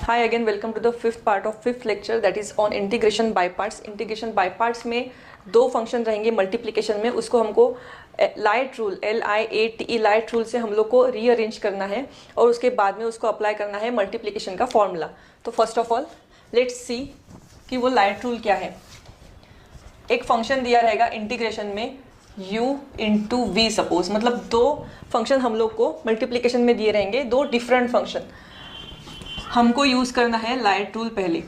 Hi again, welcome to the fifth part of fifth lecture that is on integration by parts. Integration by parts में दो function रहेंगे multiplication में, उसको हमको light rule LIATE light rule से हम लोग को रीअरेंज करना है और उसके बाद में उसको अप्लाई करना है मल्टीप्लिकेशन का फॉर्मूला। तो first of all let's see कि वो लाइट रूल क्या है। एक फंक्शन दिया रहेगा इंटीग्रेशन में u इंटू वी सपोज, मतलब दो फंक्शन हम लोग को मल्टीप्लिकेशन में दिए रहेंगे, दो डिफरेंट फंक्शन। हमको यूज़ करना है लाइट रूल पहले।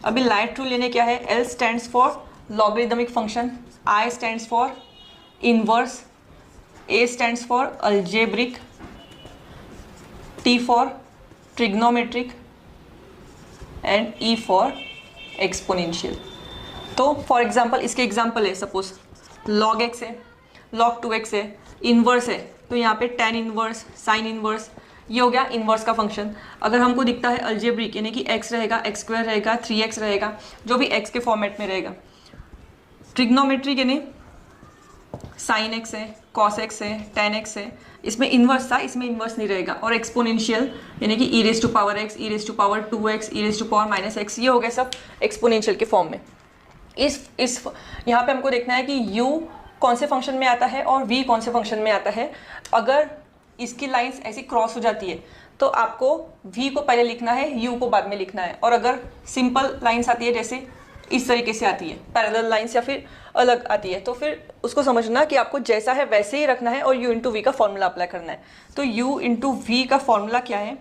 अभी लाइट रूल यानी क्या है? L stands for logarithmic function, I stands for inverse, A stands for algebraic, T for trigonometric and E for exponential. तो फॉर एग्जांपल इसके एग्जांपल है, सपोज log x है, log 2x है, इनवर्स है तो यहाँ पे tan इनवर्स, साइन इनवर्स, ये हो गया इनवर्स का फंक्शन। अगर हमको दिखता है अलजेब्रिक यानी कि x रहेगा, x स्क्वायर रहेगा, 3x रहेगा, जो भी x के फॉर्मेट में रहेगा। ट्रिग्नोमेट्रिक यानी साइन x है, कॉस x है, tan x है, इसमें इनवर्स था, इसमें इनवर्स नहीं रहेगा। और एक्सपोनेंशियल यानी कि e raise to power x, e raise to power 2x, e raise to power minus x, ये हो गया सब एक्सपोनेंशियल के फॉर्म में। इस यहाँ पे हमको देखना है कि u कौन से फंक्शन में आता है और v कौन से फंक्शन में आता है। अगर इसकी लाइंस ऐसी क्रॉस हो जाती है तो आपको v को पहले लिखना है, u को बाद में लिखना है। और अगर सिंपल लाइंस आती है जैसे इस तरीके से आती है, पैरेलल लाइंस या फिर अलग आती है, तो फिर उसको समझना कि आपको जैसा है वैसे ही रखना है और u इंटू वी का फॉर्मूला अप्लाई करना है। तो u इंटू वी का फॉर्मूला क्या है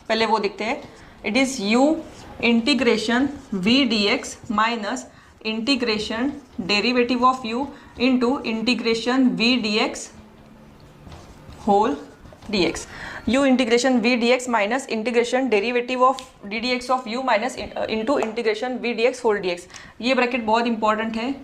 पहले वो देखते हैं। It is u integration v dx minus integration derivative of u into integration v dx whole dx। u integration v dx minus integration derivative of ddx of u minus into integration v dx whole dx। ये bracket बहुत important है,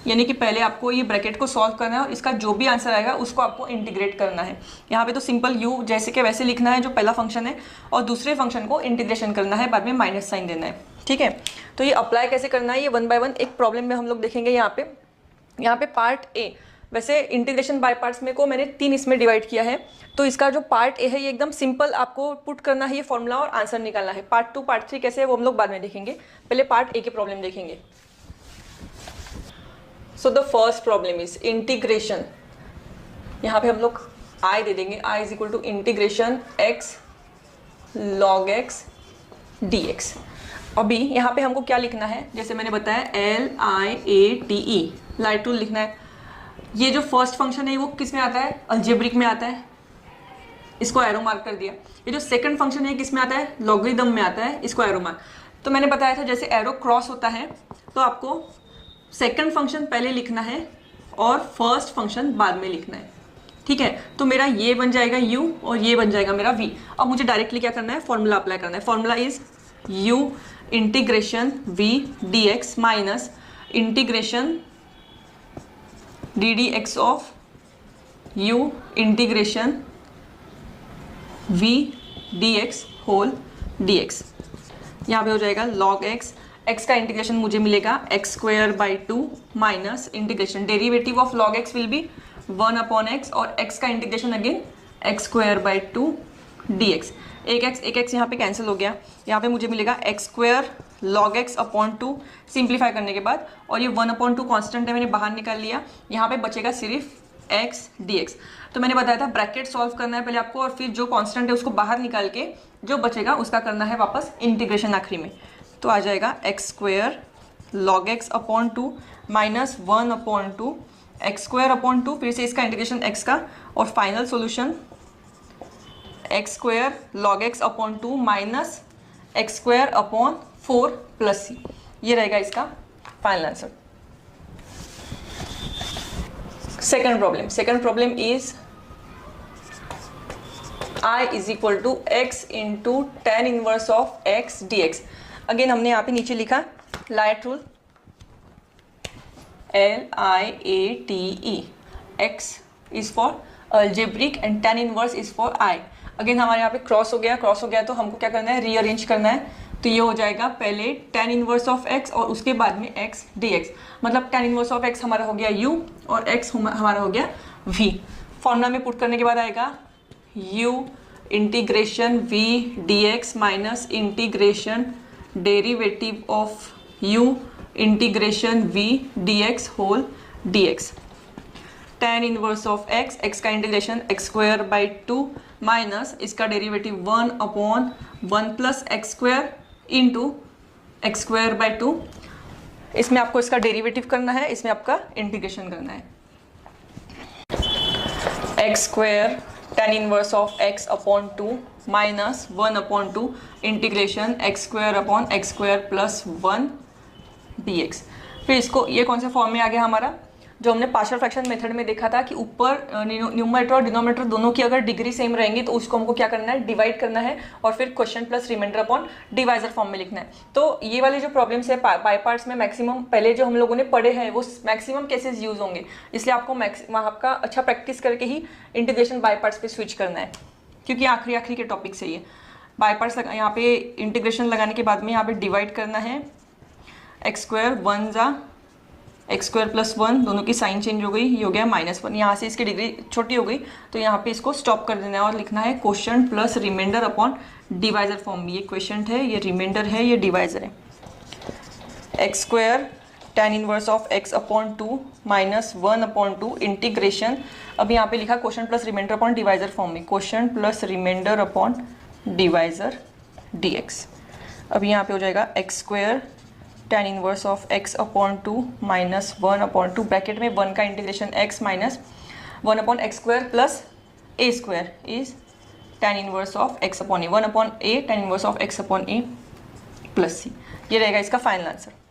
यानी कि पहले आपको ये bracket को solve करना है और इसका जो भी आंसर आएगा उसको आपको इंटीग्रेट करना है। यहाँ पे तो सिंपल u जैसे के वैसे लिखना है जो पहला फंक्शन है, और दूसरे फंक्शन को इंटीग्रेशन करना है, बाद में माइनस साइन देना है। ठीक है, तो ये अप्लाई कैसे करना है ये वन बाय वन एक प्रॉब्लम में हम लोग देखेंगे। यहाँ पे पार्ट ए, वैसे इंटीग्रेशन बाय पार्ट्स में को मैंने 3 इसमें डिवाइड किया है, तो इसका जो पार्ट ए है ये एकदम सिंपल आपको पुट करना है ये फॉर्मूला और आंसर निकालना है। पार्ट 2 पार्ट 3 कैसे है वो हम लोग बाद में देखेंगे, पहले पार्ट ए की प्रॉब्लम देखेंगे। So the first problem is integration. यहाँ पे हम लोग आई दे देंगे, I is equal to integration x log x dx। अभी यहाँ पे हमको क्या लिखना है, जैसे मैंने बताया LIATE लाइट रूल लिखना है। ये जो फर्स्ट फंक्शन है वो किस में आता है? अलजेब्रिक में आता है, इसको एरो मार्क कर दिया। ये जो सेकंड फंक्शन है किस में आता है? लॉगरिदम में आता है, इसको एरो मार्क। तो मैंने बताया था जैसे एरो क्रॉस होता है तो आपको सेकंड फंक्शन पहले लिखना है और फर्स्ट फंक्शन बाद में लिखना है। ठीक है, तो मेरा ये बन जाएगा u और ये बन जाएगा मेरा v। अब मुझे डायरेक्टली क्या करना है? फॉर्मूला अप्लाई करना है। Formula is u integration v dx minus integration ddx of u integration v dx whole dx। यहाँ पे हो जाएगा log x, x का इंटीग्रेशन मुझे मिलेगा x square by 2 minus integration derivative of log x will be 1 upon x और x का integration again x square by 2 dx। एक x यहाँ पे कैंसिल हो गया, यहाँ पे मुझे मिलेगा x square log x upon 2 simplify करने के बाद, और ये 1 अपॉन 2 कॉन्स्टेंट है मैंने बाहर निकाल लिया। यहाँ पे बचेगा सिर्फ x dx। तो मैंने बताया था ब्रैकेट सॉल्व करना है पहले आपको और फिर जो कॉन्स्टेंट है उसको बाहर निकाल के जो बचेगा उसका करना है वापस इंटीग्रेशन आखिरी में। तो आ जाएगा x square log x upon 2 minus 1 upon 2 x square upon 2, फिर से इसका इंटीग्रेशन x का, और final solution x square log x upon 2 minus x square upon 4 plus c। ये रहेगा इसका final answer. Second problem is I is equal to x into ten inverse of x dx। Again हमने यहाँ पे नीचे लिखा LIATE rule LIATE, x is for algebraic and tan inverse is for I। Again हमारे यहाँ पे cross हो गया तो हमको क्या करना है? रीअरेंज करना है। तो ये हो जाएगा पहले टेन इनवर्स ऑफ x और उसके बाद में x dx, मतलब टेन इनवर्स ऑफ x हमारा हो गया u और x हमारा हो गया v। फॉर्मूला में पुट करने के बाद आएगा u integration v dx minus integration derivative of u integration v dx whole dx। tan inverse of x, x का integration x square by 2 minus इसका derivative 1/1 plus x square into x square by 2। इसमें आपको इसका derivative करना है, इसमें आपका integration करना है। X square tan inverse of x upon 2 minus 1/2 integration x square upon x square plus 1 dx। फिर इसको ये कौन सा फॉर्म में आ गया हमारा, जो हमने पार्शियल फ्रैक्शन मेथड में देखा था कि ऊपर न्यूमरेटर और डिनोमिनेटर दोनों की अगर डिग्री सेम रहेंगी तो उसको हमको क्या करना है, डिवाइड करना है और फिर question plus remainder upon divisor form में लिखना है। तो ये वाली जो प्रॉब्लम्स है बाय पार्ट्स में मैक्सिमम पहले जो हम लोगों ने पढ़े हैं वो मैक्सिमम केसेस यूज होंगे, इसलिए आपको वहाँ आपका अच्छा प्रैक्टिस करके ही इंटीग्रेशन बाय पार्ट्स पे स्विच करना है, क्योंकि आखिरी के टॉपिक से ये बाय पार्ट्स यहाँ पे इंटीग्रेशन लगाने के बाद में यहाँ पे डिवाइड करना है। एक्स स्क्वायर 1 जा एक्स स्क्वायर प्लस 1, दोनों की साइन चेंज हो गई, ये हो गया -1। यहाँ से इसकी डिग्री छोटी हो गई तो यहाँ पे इसको स्टॉप कर देना है और लिखना है quotient plus remainder upon divisor form में। ये क्वोशंट है, ये रिमाइंडर है, ये डिवाइजर है। X square tan inverse of x upon 2 minus 1/2 integration, अब यहाँ पे लिखा quotient plus remainder upon divisor form में, quotient plus remainder upon divisor dx। अब यहाँ पे हो जाएगा x square tan inverse of x upon 2 minus 1/2 bracket में 1 का integration x minus 1/x square plus a square is tan inverse of x upon a, 1/a tan inverse of x upon a plus c। ये रहेगा इसका final answer.